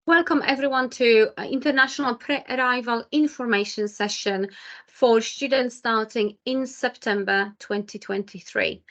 Welcome everyone to International Pre-Arrival Information Session for students starting in September 2023.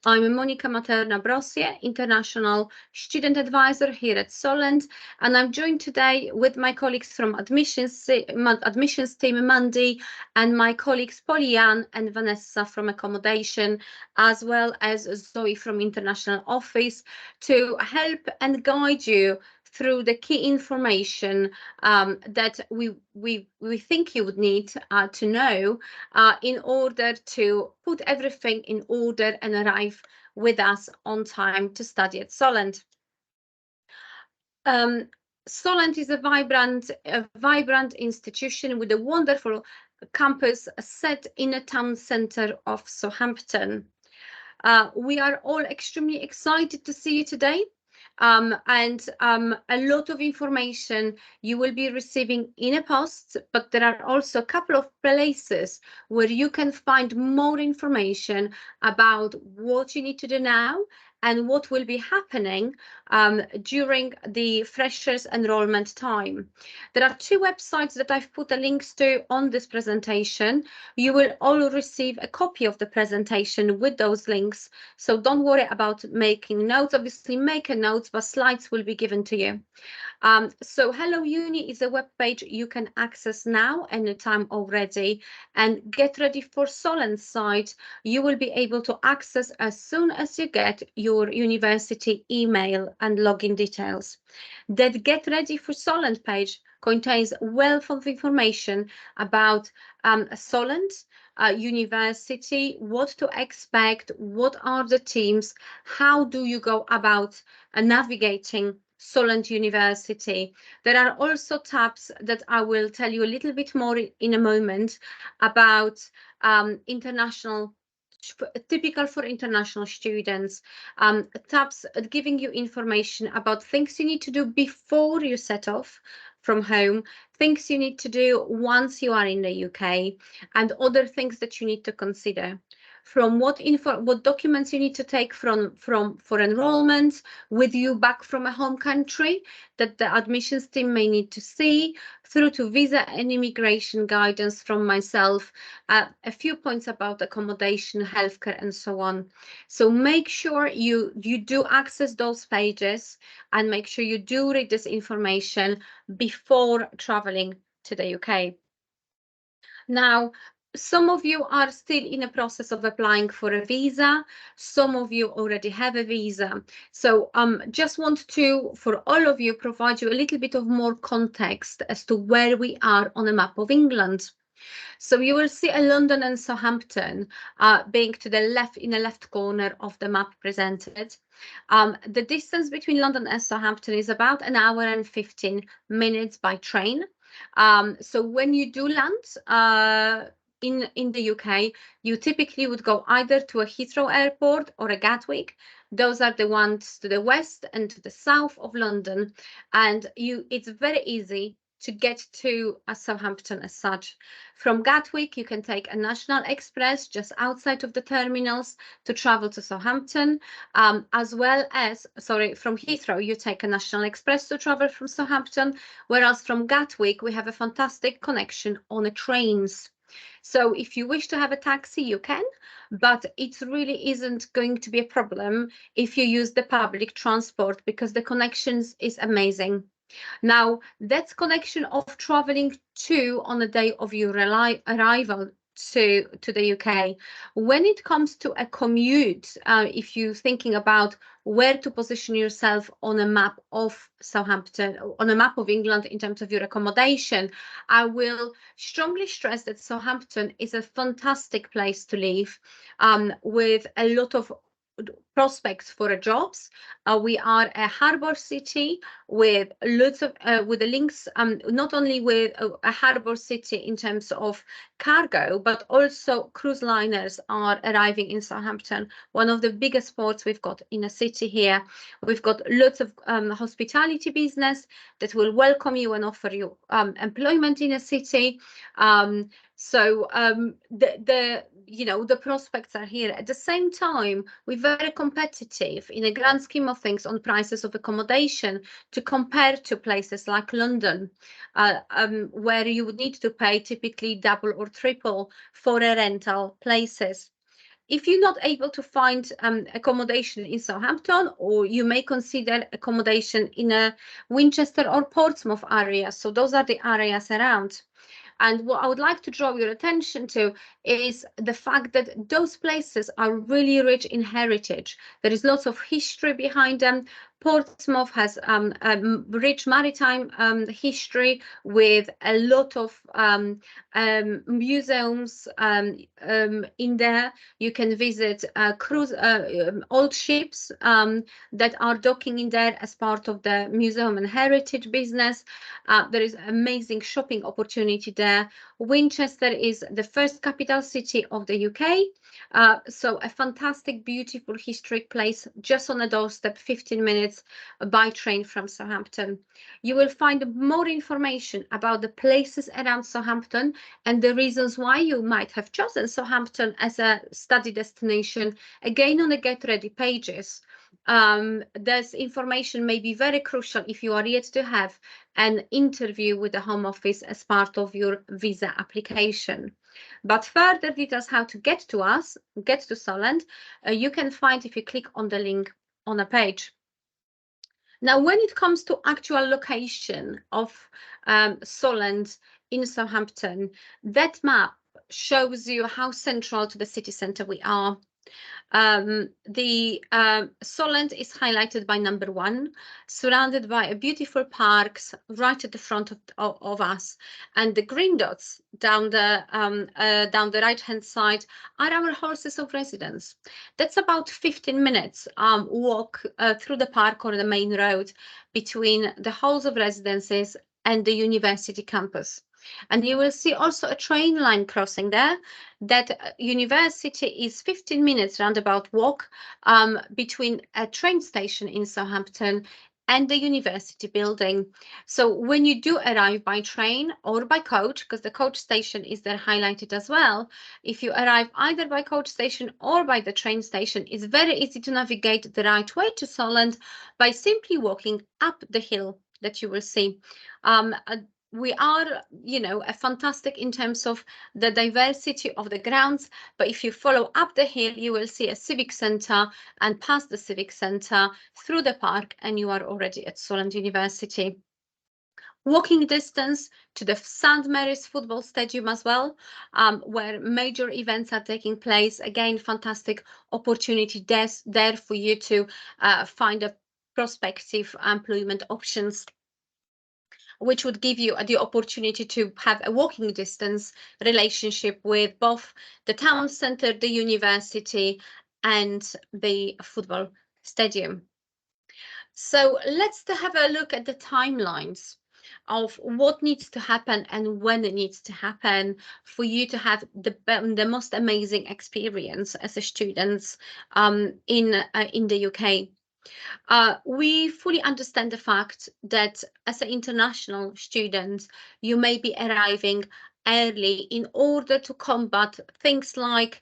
I'm Monica Materna-Brossier, International Student Advisor here at Solent, and I'm joined today with my colleagues from admissions team, Mandy, and my colleagues Polly-Ann and Vanessa from accommodation, as well as Zoe from International Office, to help and guide you through the key information that we think you would need to know in order to put everything in order and arrive with us on time to study at Solent. Solent is a vibrant institution with a wonderful campus set in a town centre of Southampton. We are all extremely excited to see you today. And a lot of information you will be receiving in a post, but there are also a couple of places where you can find more information about what you need to do now and what will be happening during the freshers enrollment time. There are two websites that I've put the links to on this presentation. You will all receive a copy of the presentation with those links, so don't worry about making notes. Obviously, make a note, but slides will be given to you. So Hello Uni is a web page you can access now anytime already, and get ready for Solent site. You will be able to access as soon as you get your university email and login details. That Get Ready for Solent page contains a wealth of information about Solent University, what to expect, what are the teams, how do you go about navigating Solent University. There are also tabs that I will tell you a little bit more in a moment about typical for international students, tabs giving you information about things you need to do before you set off from home, things you need to do once you are in the UK, and other things that you need to consider. From what documents you need to take for enrollment with you back from a home country that the admissions team may need to see, through to visa and immigration guidance from myself, a few points about accommodation, healthcare, and so on. So make sure you do access those pages and make sure you do read this information before traveling to the UK. Now, some of you are still in the process of applying for a visa. Some of you already have a visa. So just want to, for all of you, provide you a little bit of more context as to where we are on a map of England. So you will see a London and Southampton being to the left, in the left corner of the map presented. The distance between London and Southampton is about an hour and 15 minutes by train. So when you do land in the UK, you typically would go either to a Heathrow Airport or a Gatwick. Those are the ones to the west and to the south of London, and it's very easy to get to Southampton as such. From Gatwick, you can take a National Express just outside of the terminals to travel to Southampton, as well as, from Heathrow, you take a National Express to travel from Southampton, whereas from Gatwick, we have a fantastic connection on the trains. So if you wish to have a taxi, you can, but it really isn't going to be a problem if you use the public transport, because the connections is amazing. Now, that's connection of traveling to on the day of your arrival to the UK. When it comes to a commute, if you're thinking about where to position yourself on a map of Southampton, on a map of England in terms of your accommodation, I will strongly stress that Southampton is a fantastic place to live, with a lot of prospects for jobs. We are a harbour city with lots of with the links, not only with a harbour city in terms of cargo, but also cruise liners are arriving in Southampton, one of the biggest ports we've got in a city here. We've got lots of hospitality business that will welcome you and offer you employment in a city. So the prospects are here. At the same time, we're very competitive in a grand scheme of things on prices of accommodation to compare to places like London, where you would need to pay typically double or triple for a rental places. If you're not able to find accommodation in Southampton, or you may consider accommodation in a Winchester or Portsmouth area. So those are the areas around. And what I would like to draw your attention to is the fact that those places are really rich in heritage. There is lots of history behind them. Portsmouth has a rich maritime history with a lot of museums in there. You can visit cruise old ships that are docking in there as part of the museum and heritage business. There is amazing shopping opportunity there. Winchester is the first capital city of the UK. So a fantastic, beautiful, historic place just on a doorstep, 15 minutes by train from Southampton. You will find more information about the places around Southampton and the reasons why you might have chosen Southampton as a study destination, again on the Get Ready pages. This information may be very crucial if you are yet to have an interview with the Home Office as part of your visa application. But further details how to get to us, get to Solent, you can find if you click on the link on a page. Now, when it comes to actual location of Solent in Southampton, that map shows you how central to the city centre we are. The Solent is highlighted by number 1, surrounded by beautiful parks right at the front of us, and the green dots down the right hand side are our horses of residence. That's about 15 minutes walk through the park or the main road between the halls of residences and the university campus. And you will see also a train line crossing there. That university is 15 minutes roundabout walk between a train station in Southampton and the university building. So when you do arrive by train or by coach, because the coach station is there highlighted as well, if you arrive either by coach station or by the train station, it's very easy to navigate the right way to Solent by simply walking up the hill that you will see. We are, a fantastic in terms of the diversity of the grounds, but if you follow up the hill, you will see a civic centre, and past the civic centre through the park, and you are already at Solent University. Walking distance to the St Mary's football stadium as well, where major events are taking place. Again, fantastic opportunity there for you to find a prospective employment options, which would give you the opportunity to have a walking distance relationship with both the town centre, the university, and the football stadium. So let's have a look at the timelines of what needs to happen and when it needs to happen for you to have the most amazing experience as a student in the UK. We fully understand the fact that as an international student, you may be arriving early in order to combat things like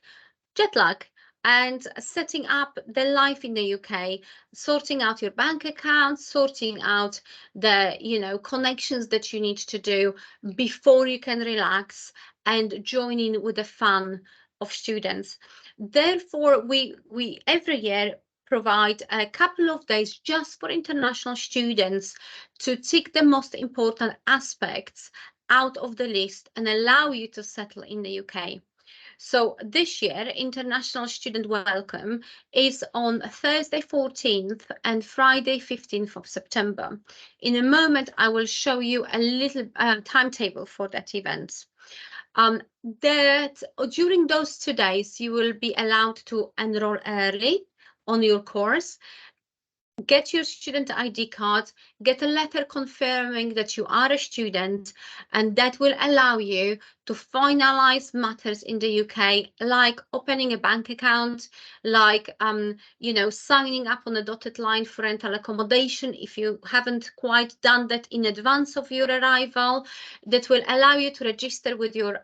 jet lag and setting up the life in the UK, sorting out your bank account, sorting out the connections that you need to do before you can relax and join in with the fun of students. Therefore, we every year provide a couple of days just for international students to tick the most important aspects out of the list and allow you to settle in the UK. So this year, International Student Welcome is on Thursday 14th and Friday 15th of September. In a moment, I will show you a little timetable for that event. That during those 2 days, you will be allowed to enroll early on your course. get your student ID card, get a letter confirming that you are a student, and that will allow you to finalize matters in the UK, like opening a bank account, like signing up on a dotted line for rental accommodation if you haven't quite done that in advance of your arrival. That will allow you to register with your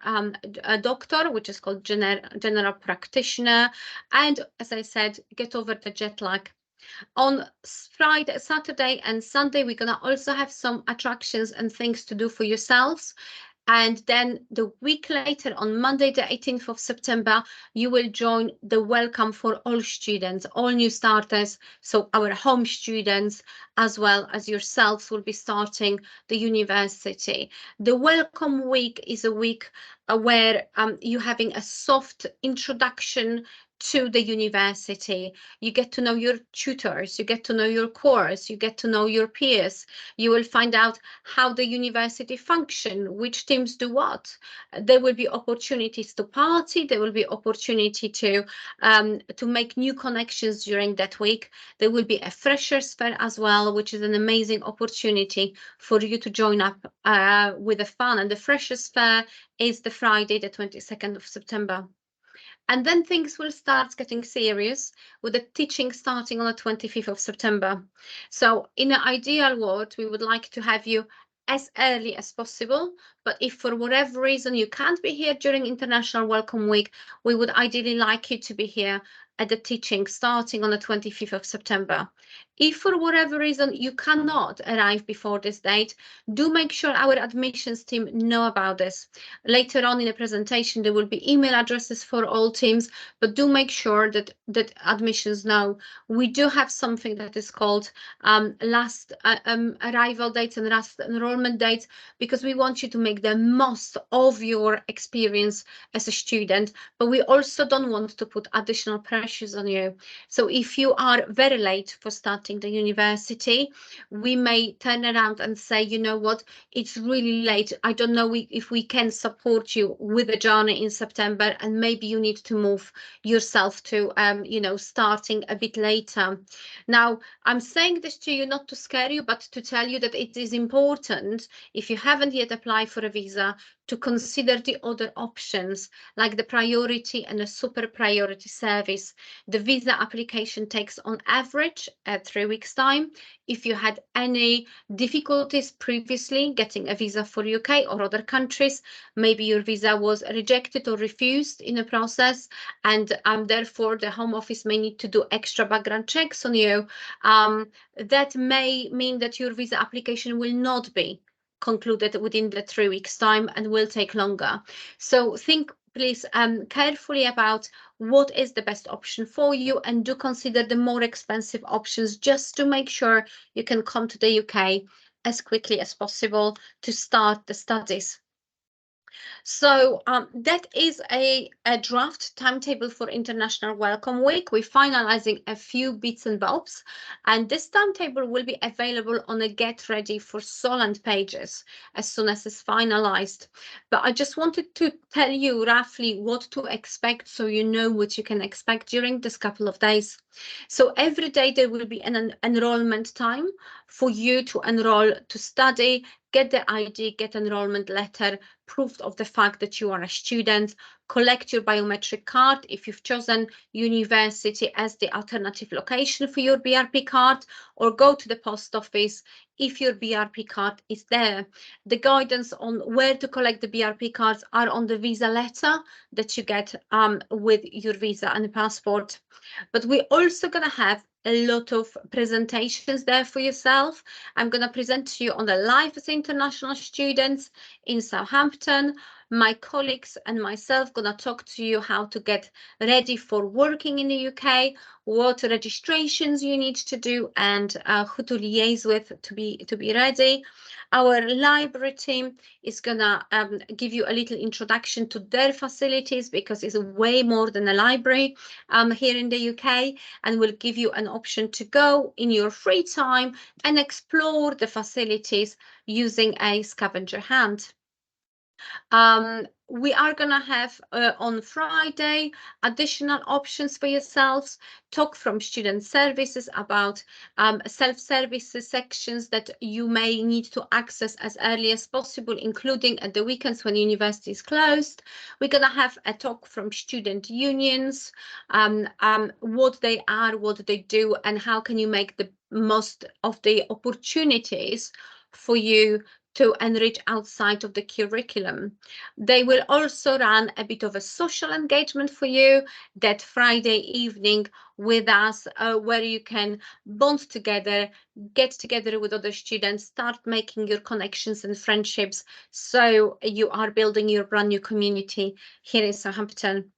a doctor, which is called general practitioner, and as I said, get over the jet lag. On Friday, Saturday, and Sunday, we're gonna also have some attractions and things to do for yourselves. And then the week later, on Monday, the 18th of September, you will join the welcome for all students, all new starters. So our home students, as well as yourselves, will be starting the university. The welcome week is a week where you're having a soft introduction to the university. You get to know your tutors, you get to know your course, you get to know your peers. You will find out how the university function, which teams do what. There will be opportunities to party, there will be opportunity to make new connections during that week. There will be a freshers fair as well, which is an amazing opportunity for you to join up with the fun. And the freshers fair is the Friday, the 22nd of September. And then things will start getting serious with the teaching starting on the 25th of September. So in an ideal world, we would like to have you as early as possible. But if for whatever reason you can't be here during International Welcome Week, we would ideally like you to be here at the teaching starting on the 25th of September. If for whatever reason you cannot arrive before this date, do make sure our admissions team know about this. Later on in the presentation, there will be email addresses for all teams, but do make sure that admissions know. We do have something that is called last arrival dates and last enrollment dates, because we want you to make the most of your experience as a student, but we also don't want to put additional pressures on you. So if you are very late for starting the university, we may turn around and say, you know what, it's really late. I don't know if we can support you with the journey in September, and maybe you need to move yourself to, starting a bit later. Now, I'm saying this to you not to scare you, but to tell you that it is important, if you haven't yet applied for a visa, to consider the other options, like the priority and the super priority service. The visa application takes on average 3 weeks time. If you had any difficulties previously getting a visa for UK or other countries, maybe your visa was rejected or refused in the process, and therefore the Home Office may need to do extra background checks on you, that may mean that your visa application will not be concluded within the 3 weeks time and will take longer. So think please carefully about what is the best option for you, and do consider the more expensive options, just to make sure you can come to the UK as quickly as possible to start the studies. So that is a draft timetable for International Welcome Week. We're finalizing a few bits and bobs, and this timetable will be available on the Get Ready for Solent pages as soon as it's finalized. But I just wanted to tell you roughly what to expect, so you know what you can expect during this couple of days. So every day there will be an enrollment time for you to enroll to study, get the ID, get enrollment letter, proof of the fact that you are a student, collect your biometric card if you've chosen university as the alternative location for your BRP card, or go to the post office if your BRP card is there. The guidance on where to collect the BRP cards are on the visa letter that you get with your visa and passport. But we're also going to have a lot of presentations there for yourself. I'm going to present to you on the life as international students in Southampton. My colleagues and myself going to talk to you how to get ready for working in the UK, what registrations you need to do, and who to liaise with to be ready. Our library team is gonna give you a little introduction to their facilities, because it's way more than a library here in the UK, and will give you an option to go in your free time and explore the facilities using a scavenger hunt. we are going to have on Friday additional options for yourselves, talk from student services about self-services sections that you may need to access as early as possible, including at the weekends when university is closed. We're going to have a talk from student unions, what they are, what they do, and how can you make the most of the opportunities for you to enrich outside of the curriculum. They will also run a bit of a social engagement for you that Friday evening with us, where you can bond together, get together with other students, start making your connections and friendships, so you are building your brand new community here in Southampton.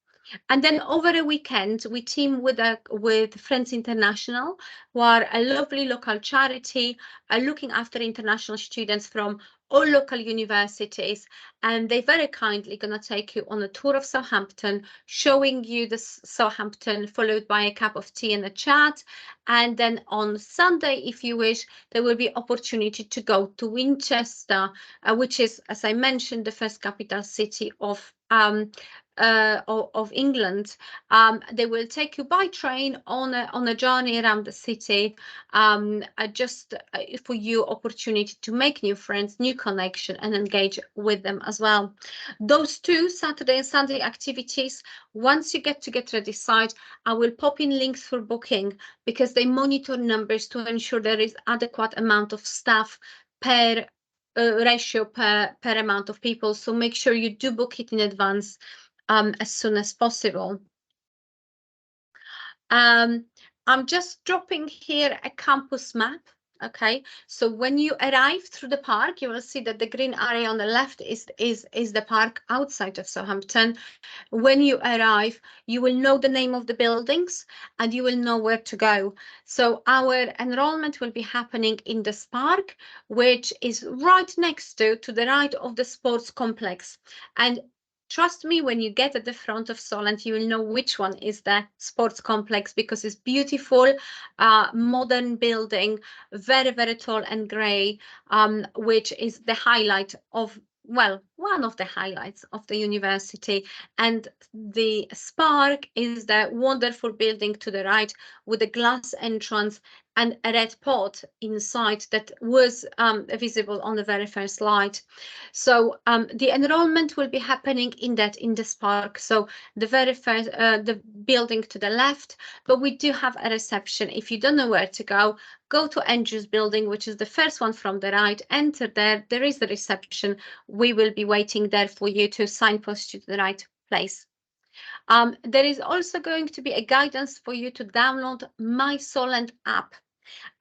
And then over a weekend, we team with Friends International, who are a lovely local charity looking after international students from all local universities. And they very kindly going to take you on a tour of Southampton, showing you the Southampton, followed by a cup of tea and a chat. And then on Sunday, if you wish, there will be opportunity to go to Winchester, which is, as I mentioned, the first capital city of England. They will take you by train on a journey around the city, just for you opportunity to make new friends, new connection, and engage with them as well. Those two Saturday and Sunday activities, once you get to get ready site, I will pop in links for booking, because they monitor numbers to ensure there is adequate amount of staff per ratio per amount of people. So make sure you do book it in advance as soon as possible. I'm just dropping here a campus map. Okay, so when you arrive through the park, you will see that the green area on the left is the park outside of Southampton. When you arrive, you will know the name of the buildings and you will know where to go. So our enrollment will be happening in the Spark, which is right next to the right of the sports complex. And trust me, when you get at the front of Solent, you will know which one is the sports complex, because it's beautiful, modern building, very, very tall and grey, which is the highlight of, well, one of the highlights of the university. And the Spark is the wonderful building to the right with a glass entrance and a red pot inside that was visible on the very first slide. So the enrollment will be happening in the Spark. So the very first, the building to the left, but we do have a reception. If you don't know where to go to Andrew's building, which is the first one from the right, enter there, there is the reception. We will be waiting there for you to signpost you to the right place. There is also going to be a guidance for you to download My Solent app.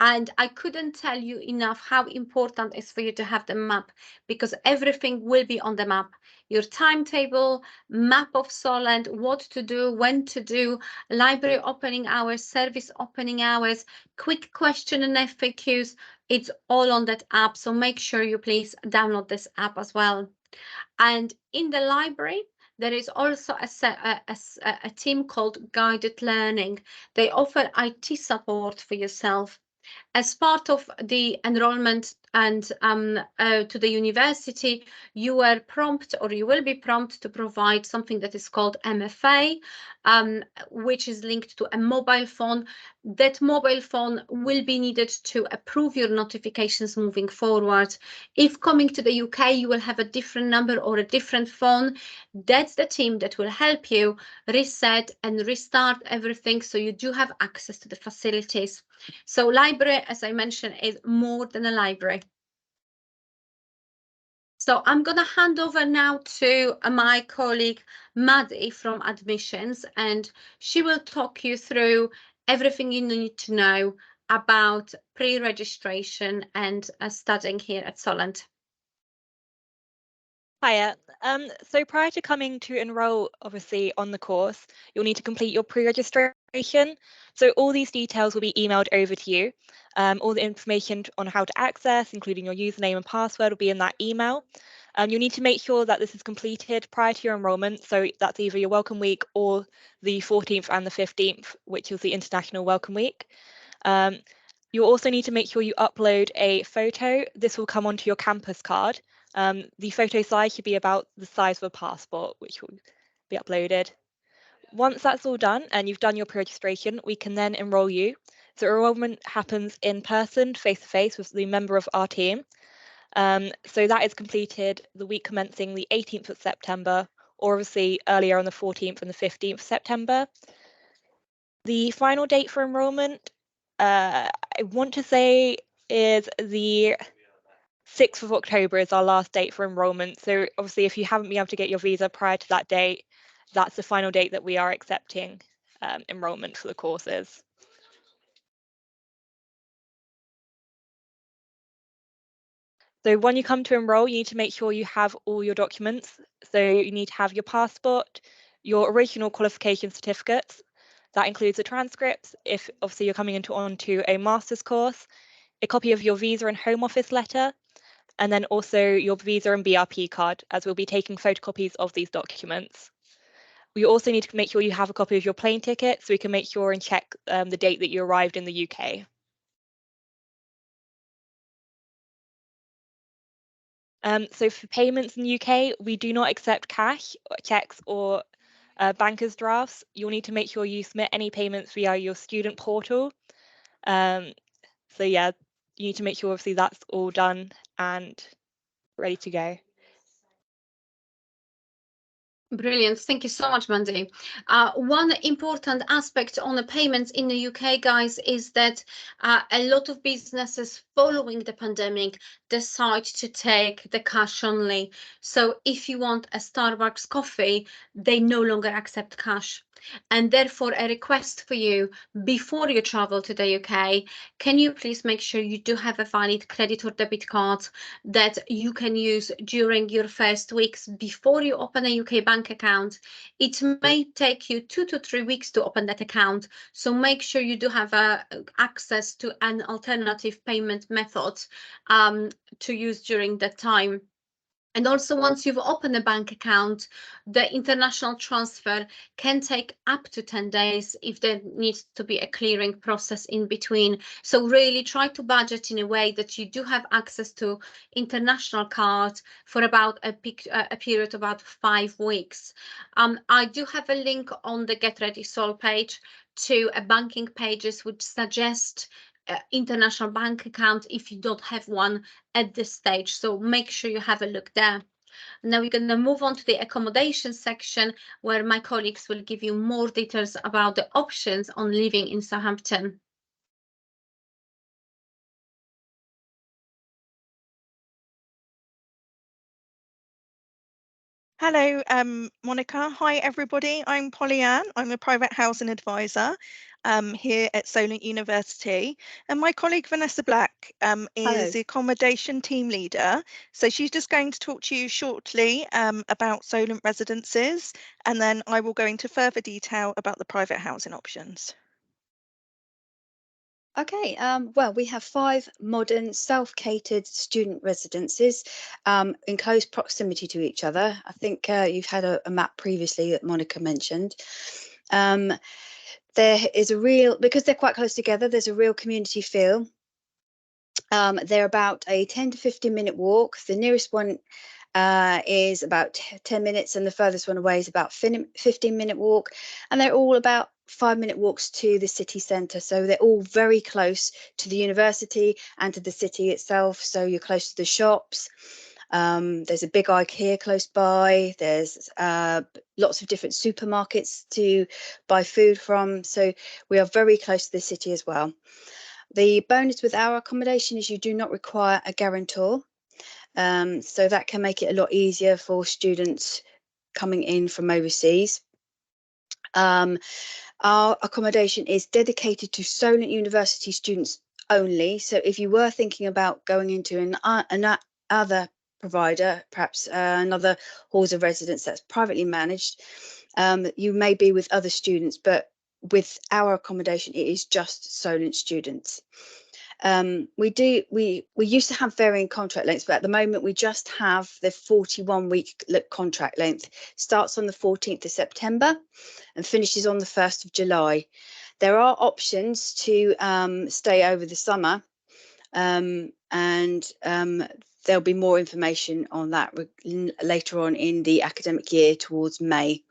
And I couldn't tell you enough how important it is for you to have the map, because everything will be on the map. Your timetable, map of Solent, what to do, when to do, library opening hours, service opening hours, quick question and FAQs. It's all on that app. So make sure you please download this app as well. And in the library, there is also a team called Guided Learning. They offer IT support for yourself. As part of the enrollment and to the university, you were prompt, or you will be prompt, to provide something that is called MFA, which is linked to a mobile phone. That mobile phone will be needed to approve your notifications moving forward. If coming to the UK, you will have a different number or a different phone. That's the team that will help you reset and restart everything, so you do have access to the facilities. So library, as I mentioned, is more than a library. So I'm going to hand over now to my colleague Maddie from admissions, and she will talk you through everything you need to know about pre-registration and studying here at Solent. Hiya. So prior to coming to enroll, obviously, on the course, you'll need to complete your pre-registration. So all these details will be emailed over to you. All the information on how to access, including your username and password, will be in that email. You'll need to make sure that this is completed prior to your enrolment. So that's either your welcome week or the 14th and the 15th, which is the International Welcome Week. You'll also need to make sure you upload a photo. This will come onto your campus card. The photo size should be about the size of a passport, which will be uploaded. Once that's all done and you've done your pre-registration, we can then enrol you. So enrolment happens in person, face-to-face with the member of our team. So that is completed the week commencing the 18th of September, or obviously earlier on the 14th and the 15th of September. The final date for enrolment, I want to say, is the 6th of October is our last date for enrolment. So obviously, if you haven't been able to get your visa prior to that date, that's the final date that we are accepting enrolment for the courses. So when you come to enroll, you need to make sure you have all your documents. So you need to have your passport, your original qualification certificates. That includes the transcripts, if obviously you're coming onto a master's course, a copy of your visa and home office letter, and then also your visa and BRP card, as we'll be taking photocopies of these documents. We also need to make sure you have a copy of your plane ticket so we can make sure and check the date that you arrived in the UK. So for payments in the UK, we do not accept cash, cheques, or banker's drafts. You'll need to make sure you submit any payments via your student portal. So yeah, you need to make sure obviously that's all done and ready to go. Brilliant. Thank you so much, Mandy. One important aspect on the payments in the UK, guys, is that a lot of businesses following the pandemic decide to take the cash only. So if you want a Starbucks coffee, they no longer accept cash. And therefore, a request for you before you travel to the UK, can you please make sure you do have a valid credit or debit card that you can use during your first weeks before you open a UK bank account. It may take you 2 to 3 weeks to open that account, so make sure you do have access to an alternative payment method to use during that time. And also, once you've opened a bank account, the international transfer can take up to 10 days if there needs to be a clearing process in between. So really try to budget in a way that you do have access to international cards for about a period of about 5 weeks. I do have a link on the Get Ready Sol page to a banking pages which suggest international bank account if you don't have one at this stage, so make sure you have a look there. Now we're going to move on to the accommodation section where my colleagues will give you more details about the options on living in Southampton. Hello, Monica. Hi, everybody. I'm Pollyanne. I'm a private housing advisor here at Solent University. And my colleague Vanessa Black is the accommodation team leader. So she's just going to talk to you shortly about Solent residences, and then I will go into further detail about the private housing options. Okay, well, we have 5 modern self-catered student residences in close proximity to each other. I think you've had a map previously that Monica mentioned. There is a real, because they're quite close together, there's a real community feel. They're about a 10 to 15 minute walk. The nearest one is about 10 minutes and the furthest one away is about 15-minute walk, and they're all about 5-minute walks to the city centre, so they're all very close to the university and to the city itself, so you're close to the shops. There's a big IKEA close by, there's lots of different supermarkets to buy food from, so we are very close to the city as well. The bonus with our accommodation is you do not require a guarantor. So that can make it a lot easier for students coming in from overseas. Our accommodation is dedicated to Solent University students only. So if you were thinking about going into another provider, perhaps another halls of residence that's privately managed, you may be with other students, but with our accommodation, it is just Solent students. We used to have varying contract lengths, but at the moment we just have the 41-week contract length. Starts on the 14th of September and finishes on the 1st of July. There are options to stay over the summer, there'll be more information on that later on in the academic year towards May.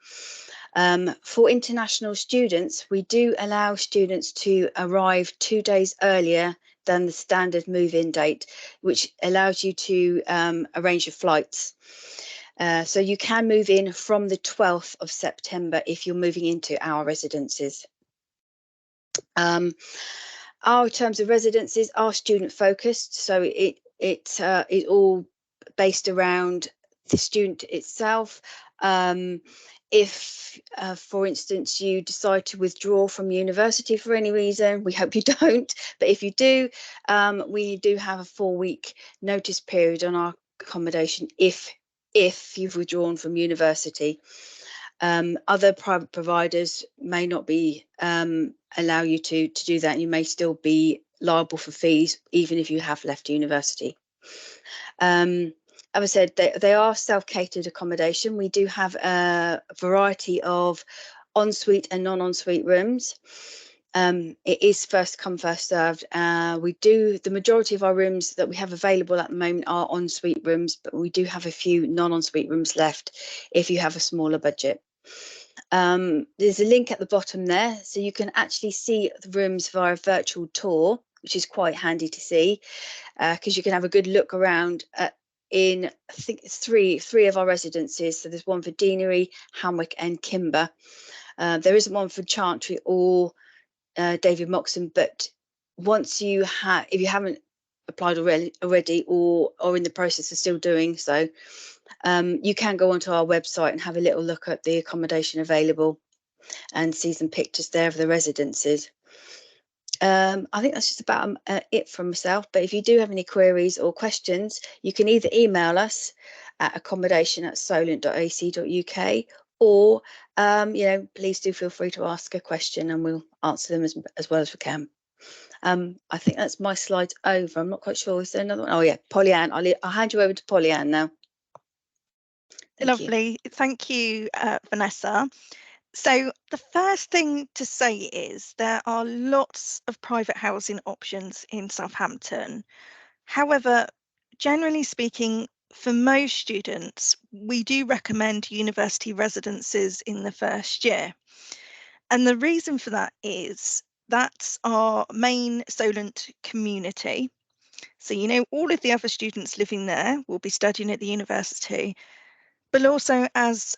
For international students, we do allow students to arrive 2 days earlier than the standard move-in date, which allows you to arrange your flights. So you can move in from the 12th of September if you're moving into our residences. Our terms of residences are student focused, so it is all based around the student itself. If, for instance, you decide to withdraw from university for any reason, we hope you don't, but if you do, we do have a 4-week notice period on our accommodation if you've withdrawn from university. Other private providers may not be allow you to do that. You may still be liable for fees even if you have left university. As I said, they are self-catered accommodation. We do have a variety of ensuite and non-ensuite rooms. It is first come, first served. The majority of our rooms that we have available at the moment are ensuite rooms, but we do have a few non-ensuite rooms left if you have a smaller budget. There's a link at the bottom there, so you can actually see the rooms via a virtual tour, which is quite handy to see, because you can have a good look around in, I think it's three of our residences. So there's one for Deanery, Hamwick and Kimber. There isn't one for Chantry or David Moxon, but once you have, if you haven't applied already or in the process of still doing so, you can go onto our website and have a little look at the accommodation available and see some pictures there of the residences. I think that's just about it from myself, but if you do have any queries or questions, you can either email us at accommodation@solent.ac.uk, or please do feel free to ask a question and we'll answer them as well as we can. I think that's my slides over. I'm not quite sure. Is there another one? Oh yeah, Polly-Ann. I'll hand you over to Polly-Ann now. Lovely. Thank you, Vanessa. So the first thing to say is there are lots of private housing options in Southampton. However, generally speaking, for most students, we do recommend university residences in the first year. And the reason for that is that's our main Solent community. So, all of the other students living there will be studying at the university, but also, as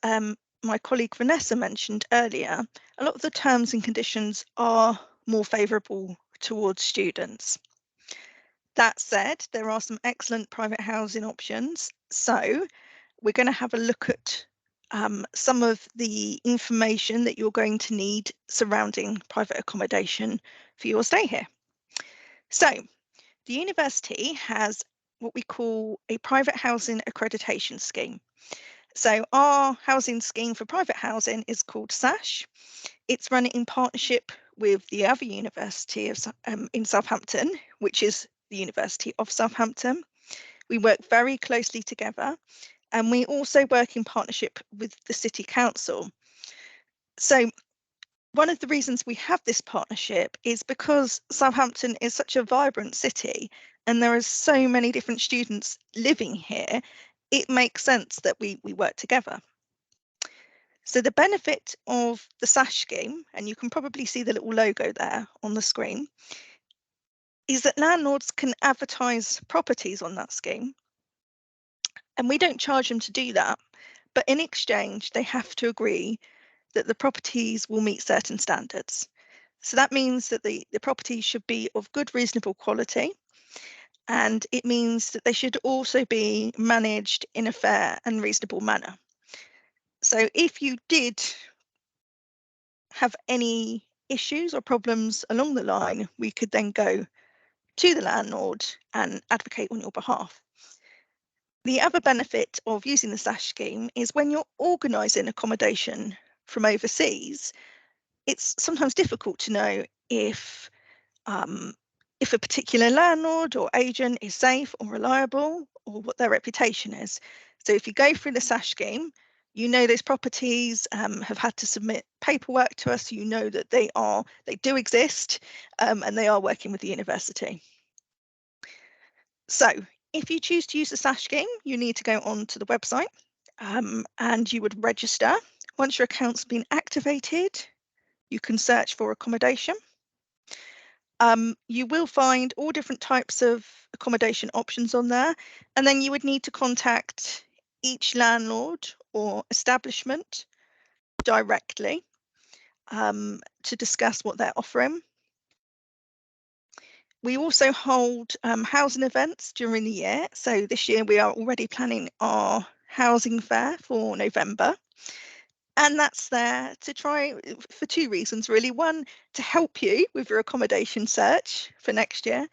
my colleague Vanessa mentioned earlier, a lot of the terms and conditions are more favourable towards students. That said, there are some excellent private housing options. So we're going to have a look at some of the information that you're going to need surrounding private accommodation for your stay here. So the university has what we call a private housing accreditation scheme. So our housing scheme for private housing is called SASH. It's run in partnership with the other university in Southampton, which is the University of Southampton. We work very closely together, and we also work in partnership with the City Council. So one of the reasons we have this partnership is because Southampton is such a vibrant city and there are so many different students living here, it makes sense that we work together. So the benefit of the SASH scheme, and you can probably see the little logo there on the screen, is that landlords can advertise properties on that scheme. And we don't charge them to do that, but in exchange, they have to agree that the properties will meet certain standards. So that means that the properties should be of good, reasonable quality. And it means that they should also be managed in a fair and reasonable manner. So if you did have any issues or problems along the line, we could then go to the landlord and advocate on your behalf. The other benefit of using the SASH scheme is when you're organising accommodation from overseas, it's sometimes difficult to know if a particular landlord or agent is safe or reliable, or what their reputation is. So if you go through the SASH scheme, you know those properties have had to submit paperwork to us. You know that they do exist, and they are working with the university. So if you choose to use the SASH scheme, you need to go onto the website and you would register. Once your account's been activated, you can search for accommodation. You will find all different types of accommodation options on there, and then you would need to contact each landlord or establishment directly to discuss what they're offering. We also hold housing events during the year. So this year we are already planning our housing fair for November. And that's there to try for two reasons, really. One, to help you with your accommodation search for next year,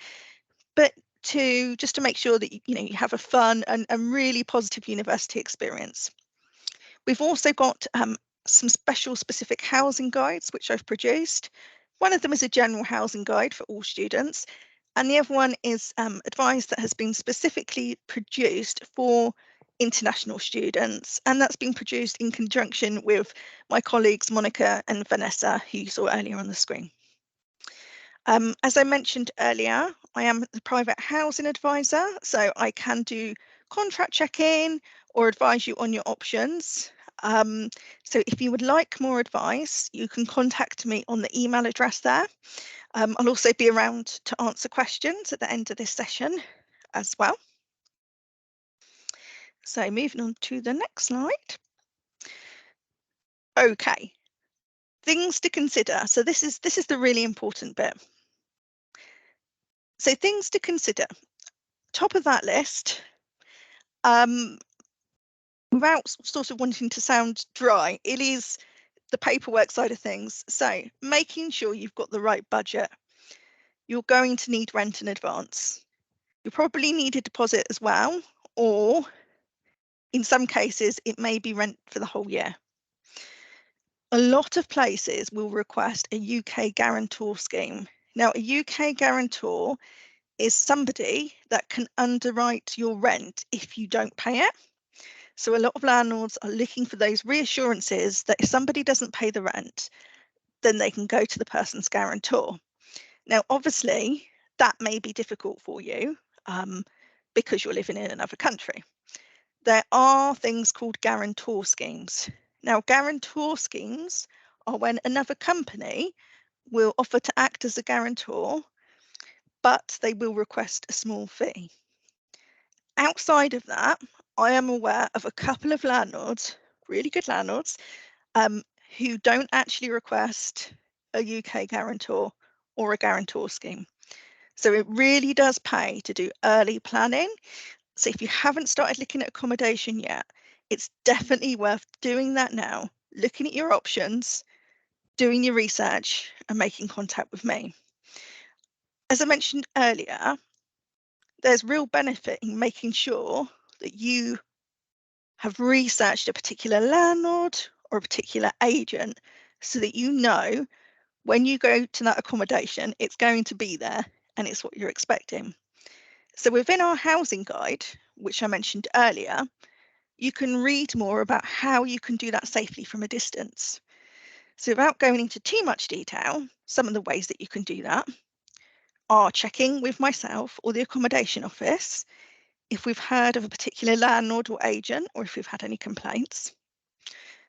but two, just to make sure that you have a fun and really positive university experience. We've also got some special specific housing guides, which I've produced. One of them is a general housing guide for all students, and the other one is advice that has been specifically produced for international students, and that's been produced in conjunction with my colleagues Monica and Vanessa, who you saw earlier on the screen. As I mentioned earlier, I am the private housing advisor, so I can do contract check-in or advise you on your options. So if you would like more advice, you can contact me on the email address there. I'll also be around to answer questions at the end of this session as well. So moving on to the next slide. Okay, things to consider. So this is the really important bit. So things to consider. Top of that list, without sort of wanting to sound dry, it is the paperwork side of things. So making sure you've got the right budget. You're going to need rent in advance. You probably need a deposit as well, or in some cases, it may be rent for the whole year. A lot of places will request a UK guarantor scheme. Now, a UK guarantor is somebody that can underwrite your rent if you don't pay it. So a lot of landlords are looking for those reassurances that if somebody doesn't pay the rent, then they can go to the person's guarantor. Now, obviously, that may be difficult for you because you're living in another country. There are things called guarantor schemes. Now, guarantor schemes are when another company will offer to act as a guarantor, but they will request a small fee. Outside of that, I am aware of a couple of landlords, really good landlords, who don't actually request a UK guarantor or a guarantor scheme. So it really does pay to do early planning. So if you haven't started looking at accommodation yet, it's definitely worth doing that now, looking at your options, doing your research and making contact with me. As I mentioned earlier, there's real benefit in making sure that you have researched a particular landlord or a particular agent so that you know when you go to that accommodation, it's going to be there and it's what you're expecting. So within our housing guide, which I mentioned earlier, you can read more about how you can do that safely from a distance. So without going into too much detail, some of the ways that you can do that are checking with myself or the accommodation office if we've heard of a particular landlord or agent or if we've had any complaints.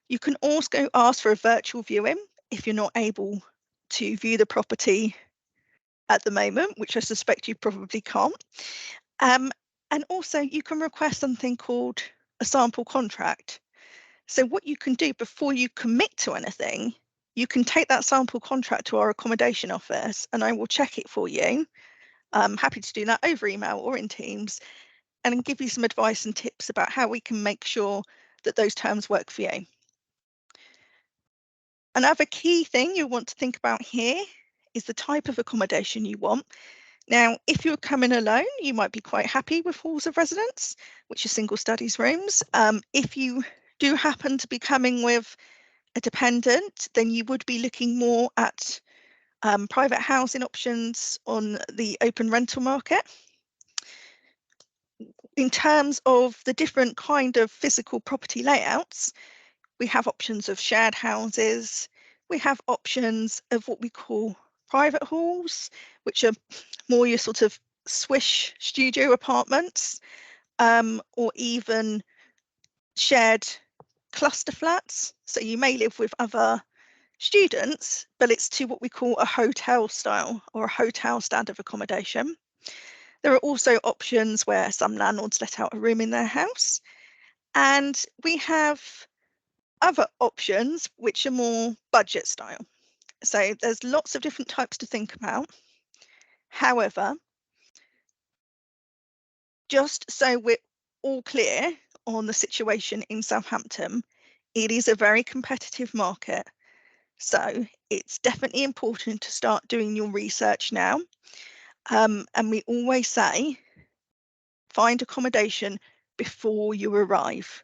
You can also ask for a virtual viewing if you're not able to view the property at the moment, which I suspect you probably can't. And also you can request something called a sample contract. So what you can do before you commit to anything, you can take that sample contract to our accommodation office and I will check it for you. I'm happy to do that over email or in Teams and give you some advice and tips about how we can make sure that those terms work for you. Another key thing you'll want to think about here is the type of accommodation you want. Now, if you're coming alone, you might be quite happy with halls of residence, which are single studies rooms. If you do happen to be coming with a dependent, then you would be looking more at private housing options on the open rental market. In terms of the different kind of physical property layouts, we have options of shared houses. We have options of what we call private halls, which are more your sort of swish studio apartments, or even shared cluster flats. So you may live with other students, but it's to what we call a hotel style or a hotel standard of accommodation. There are also options where some landlords let out a room in their house, and we have other options which are more budget style. So there's lots of different types to think about. However, just so we're all clear on the situation in Southampton, it is a very competitive market. So it's definitely important to start doing your research now. And we always say, find accommodation before you arrive.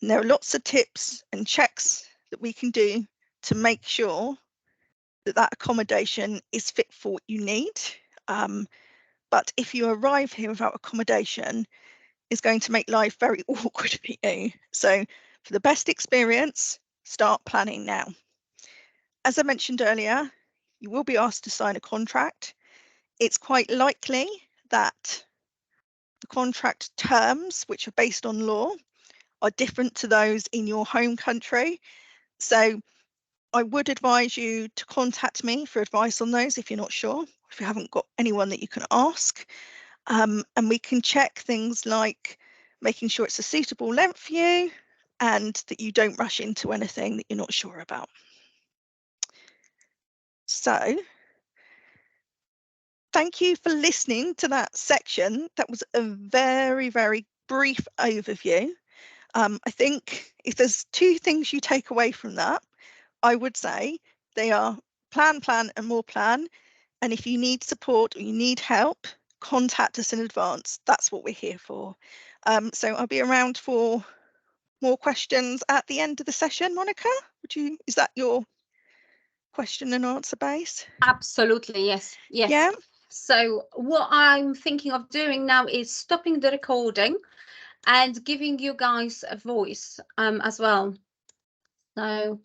And there are lots of tips and checks that we can do to make sure that that accommodation is fit for what you need. But if you arrive here without accommodation, it's going to make life very awkward for you. So for the best experience, start planning now. As I mentioned earlier, you will be asked to sign a contract. It's quite likely that the contract terms, which are based on law, are different to those in your home country. So I would advise you to contact me for advice on those if you're not sure, if you haven't got anyone that you can ask. And we can check things like making sure it's a suitable length for you and that you don't rush into anything that you're not sure about. So thank you for listening to that section. That was a very, very brief overview. I think if there's two things you take away from that, I would say they are plan, plan and more plan. And if you need support or you need help, contact us in advance. That's what we're here for. So I'll be around for more questions at the end of the session. Monica, is that your question and answer base? Absolutely, yes. Yes. Yeah. So what I'm thinking of doing now is stopping the recording and giving you guys a voice as well. So